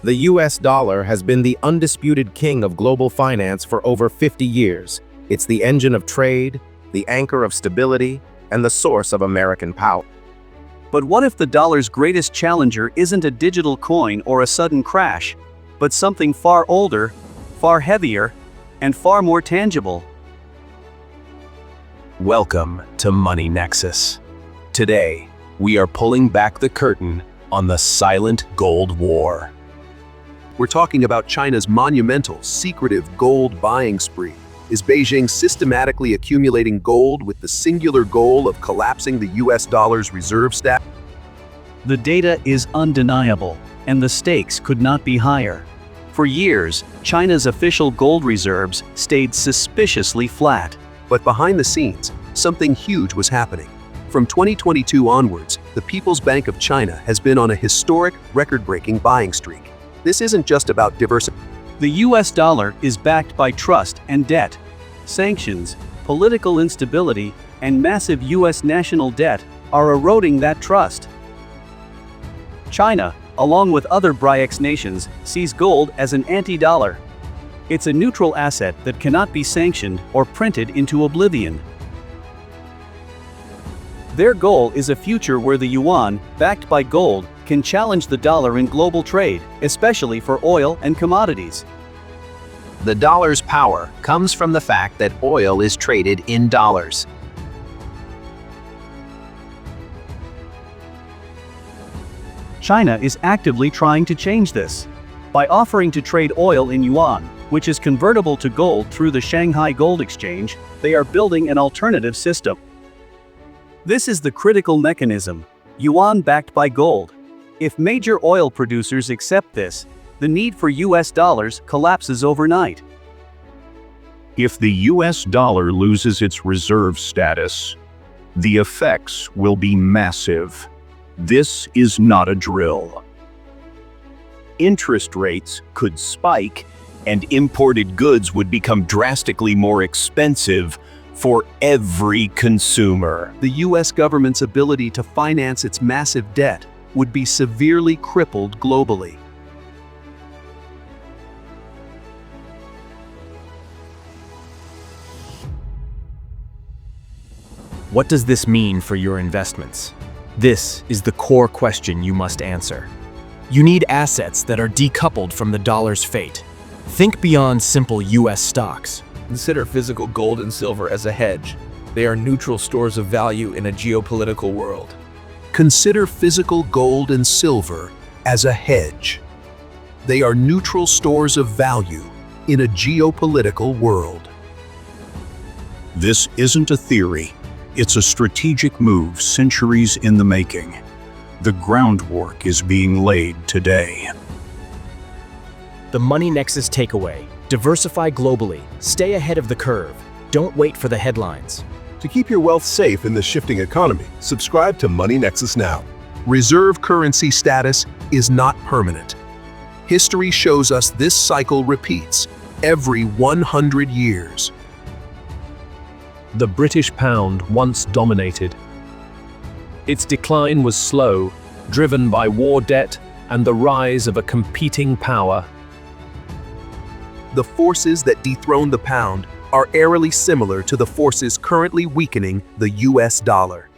The US dollar has been the undisputed king of global finance for over 50 years. It's the engine of trade, the anchor of stability, and the source of American power. But what if the dollar's greatest challenger isn't a digital coin or a sudden crash, but something far older, far heavier, and far more tangible? Welcome to Money Nexus. Today, we are pulling back the curtain on the silent gold war. We're talking about China's monumental, secretive gold buying spree. Is Beijing systematically accumulating gold with the singular goal of collapsing the US dollar's reserve status? The data is undeniable, and the stakes could not be higher. For years, China's official gold reserves stayed suspiciously flat. But behind the scenes, something huge was happening. From 2022 onwards, the People's Bank of China has been on a historic, record-breaking buying streak. This isn't just about diversity. The US dollar is backed by trust and debt. Sanctions, political instability, and massive US national debt are eroding that trust. China, along with other BRICS nations, sees gold as an anti-dollar. It's a neutral asset that cannot be sanctioned or printed into oblivion. Their goal is a future where the yuan, backed by gold, can challenge the dollar in global trade, especially for oil and commodities. The dollar's power comes from the fact that oil is traded in dollars. China is actively trying to change this. By offering to trade oil in yuan, which is convertible to gold through the Shanghai Gold Exchange, they are building an alternative system. This is the critical mechanism: yuan backed by gold. If major oil producers accept this, the need for US dollars collapses overnight. If the US dollar loses its reserve status, the effects will be massive. This is not a drill. Interest rates could spike, and imported goods would become drastically more expensive for every consumer. The US government's ability to finance its massive debt would be severely crippled globally. What does this mean for your investments? This is the core question you must answer. You need assets that are decoupled from the dollar's fate. Think beyond simple US stocks. Consider physical gold and silver as a hedge. They are neutral stores of value in a geopolitical world. Consider physical gold and silver as a hedge. They are neutral stores of value in a geopolitical world. This isn't a theory. It's a strategic move centuries in the making. The groundwork is being laid today. The Money Nexus takeaway: diversify globally, stay ahead of the curve, don't wait for the headlines. To keep your wealth safe in the shifting economy, subscribe to Money Nexus now. Reserve currency status is not permanent. History shows us this cycle repeats every 100 years. The British pound once dominated. Its decline was slow, driven by war debt and the rise of a competing power. The forces that dethrone the pound are eerily similar to the forces currently weakening the US dollar.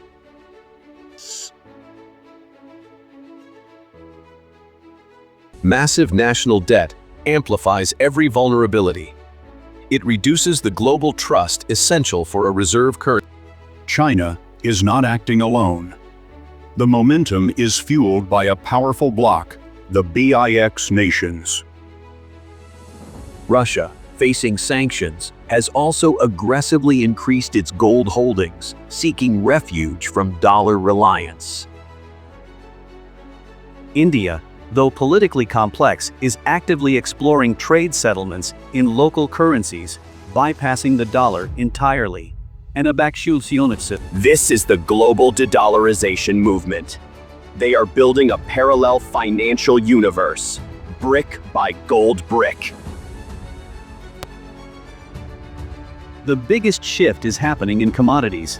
Massive national debt amplifies every vulnerability. It reduces the global trust essential for a reserve currency. China is not acting alone. The momentum is fueled by a powerful bloc, the BRICS nations. Russia, facing sanctions, has also aggressively increased its gold holdings, seeking refuge from dollar reliance. India, though politically complex, is actively exploring trade settlements in local currencies, bypassing the dollar entirely. This is the global de-dollarization movement. They are building a parallel financial universe, brick by gold brick. The biggest shift is happening in commodities.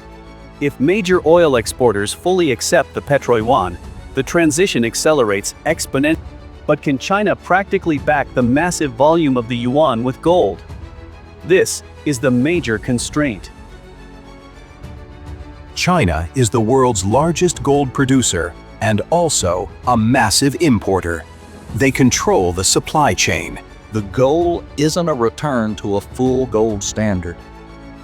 If major oil exporters fully accept the Petroyuan, the transition accelerates exponentially. But can China practically back the massive volume of the yuan with gold? This is the major constraint. China is the world's largest gold producer and also a massive importer. They control the supply chain. The goal isn't a return to a full gold standard.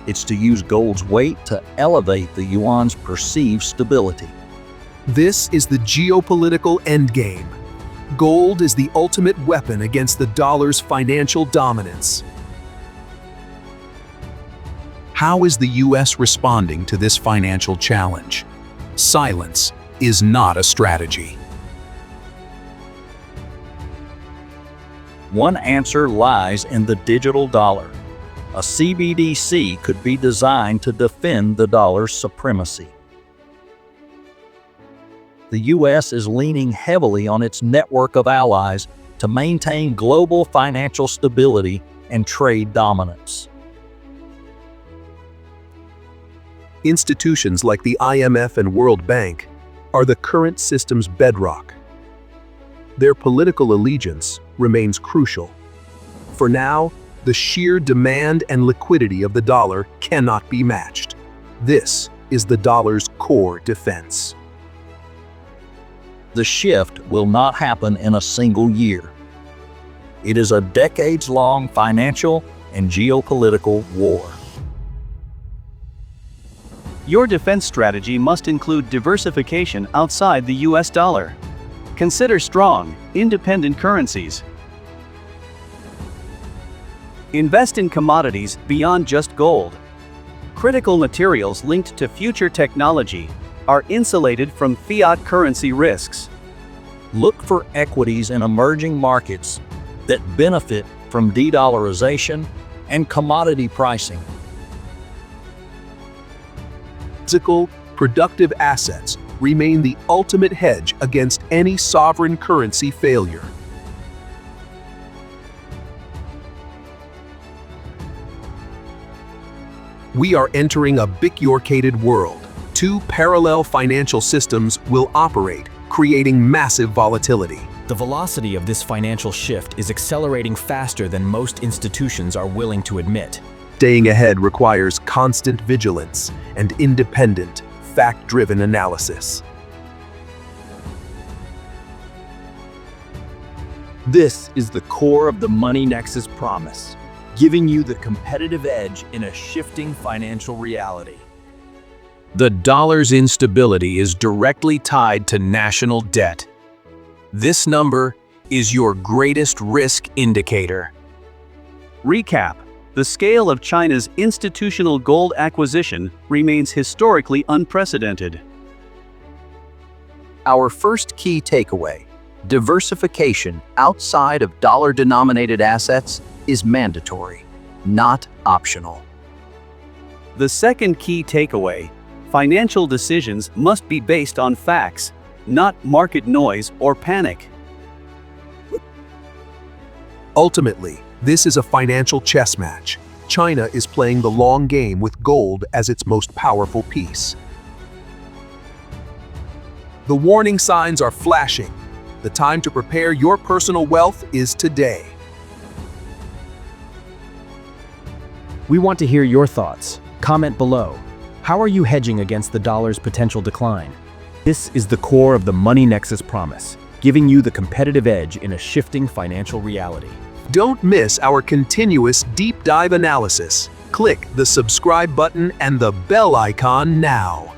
It's to use gold's weight to elevate the yuan's perceived stability. This is the geopolitical endgame. Gold is the ultimate weapon against the dollar's financial dominance. How is the US responding to this financial challenge? Silence is not a strategy. One answer lies in the digital dollar. A CBDC could be designed to defend the dollar's supremacy. The US is leaning heavily on its network of allies to maintain global financial stability and trade dominance. Institutions like the IMF and World Bank are the current system's bedrock. Their political allegiance remains crucial. For now, the sheer demand and liquidity of the dollar cannot be matched. This is the dollar's core defense. The shift will not happen in a single year. It is a decades-long financial and geopolitical war. Your defense strategy must include diversification outside the US dollar. Consider strong, independent currencies. Invest in commodities beyond just gold. Critical materials linked to future technology are insulated from fiat currency risks. Look for equities in emerging markets that benefit from de-dollarization and commodity pricing. Physical, productive assets remain the ultimate hedge against any sovereign currency failure. We are entering a bifurcated world. Two parallel financial systems will operate, creating massive volatility. The velocity of this financial shift is accelerating faster than most institutions are willing to admit. Staying ahead requires constant vigilance and independent, fact-driven analysis. This is the core of the Money Nexus promise, giving you the competitive edge in a shifting financial reality. The dollar's instability is directly tied to national debt. This number is your greatest risk indicator. Recap: the scale of China's institutional gold acquisition remains historically unprecedented. Our first key takeaway: diversification outside of dollar-denominated assets is mandatory, not optional. The second key takeaway: financial decisions must be based on facts, not market noise or panic. Ultimately, this is a financial chess match. China is playing the long game with gold as its most powerful piece. The warning signs are flashing. The time to prepare your personal wealth is today. We want to hear your thoughts. Comment below. How are you hedging against the dollar's potential decline? This is the core of the Money Nexus promise, giving you the competitive edge in a shifting financial reality. Don't miss our continuous deep dive analysis. Click the subscribe button and the bell icon now.